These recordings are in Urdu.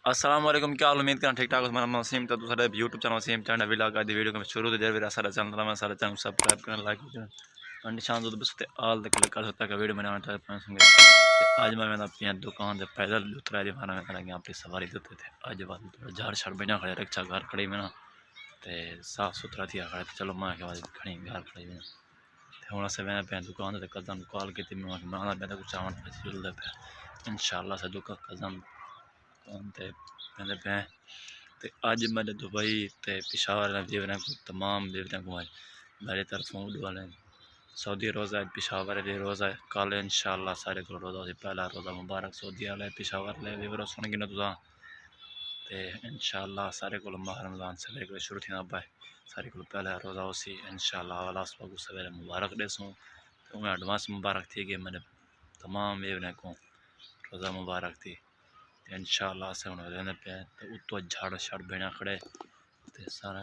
السلام علیکم، کیا حال؟ امید کرنا ٹھیک ٹھاک ہو۔ میرا نام وسیم تو دوسرا YouTube channel Waseem channel vlog دی ویڈیو میں شروع دیر ویرا سارا چینل میں سارا چینل سبسکرائب کرنا لائک کرنا نشان دو بس تے آل تے کلک کر سکتا کہ ویڈیو بنانا چاہتے ہیں سنگے اج میں اپنی دکان تے پیدل اترا دی مارا میں لگا اپنی سواری دیتے تھے اج بعد جھاڑ چھڑ بنا کھڑے رکشا گھر کھڑی میں تے صاف ستھرا تھیا کھڑے چلو میں کہ کھڑی گھر کھڑی میں تے ہن اسے میں پہ دکان تے قدم کال کیتی میں میں کچھ چاون چل دے انشاءاللہ سے دکان قدم تے میں پہ تے اج میں دبئی تے پشاور دیونے کو تمام دیوتے کو میری طرفوں والے سعودی روزہ پشاور دے روزہ کل انشاءاللہ سارے کو روزہ پہلا روزہ مبارک سعودی والے پشاور لے ویورو سن گنا تساں تے انشاءاللہ سارے کو ماہ رمضان سے کو شروع تھنا پائے سارے کو پہلا روزہ اسی انشاءاللہ والا سب سویرے مبارک دے سوں تے میں ایڈوانس مبارک تھی کہ میں تمام دیونے کو روزہ مبارک تھی انشاءاللہ سے انہوں نے پہ اتو جھاڑ شڑ بنا کھڑے تے سارا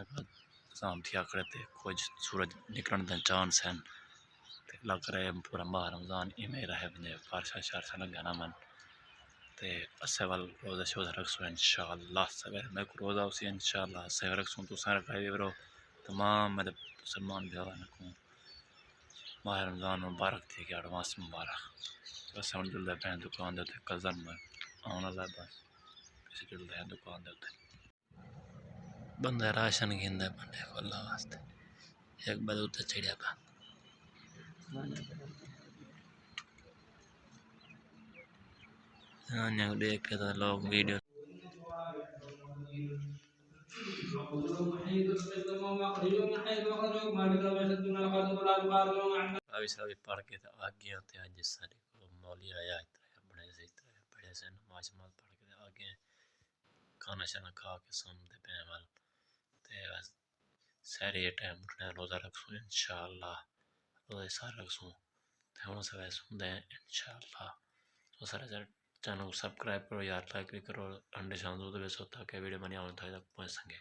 سام تھیا کھڑے تے کچھ سورج نکلن دے چانس ہیں تے لگ رہے پورا ماہ رمضان ایویں رہے بنے فارشا شارشا لگانا من تے اسے وال روزہ شوزہ رکھسو انشاءاللہ سویر میں کو روزہ اسی انشاءاللہ سویر رکھسوں تو سارا کھائی برو تمام میرے مسلمان بیوان کو ماہ رمضان مبارک تھی کہ ایڈوانس مبارک بس ہم جلدے پہ دکان دیتے کزن میں آنا لائے بس کسی جلدے ہیں دکان دیتے بندہ راشن گھندے بندے کو اللہ واسطے ایک بار اتنے چڑیا پا دیکھ کے تو لوگ ویڈیو ابھی سبھی پڑھ کے آگے ہوتے ہیں جس سارے کو مولی آیا بڑے سے بڑے سے نماز پڑھ کے آگے کھانا شانا کھا کے سومتے پہ وال تے بس سارے ٹائم اٹھنے روزہ رکھسوں انشاءاللہ روزہ سارا رکھسوں تے ہن سوے سوندے انشاءاللہ تو سارے چینل کو سبسکرائب کرو یار لائک بھی کرو انڈے شام دو بس ہوتا کہ ویڈیو بنیا ہوتا ہے پہنچ سکے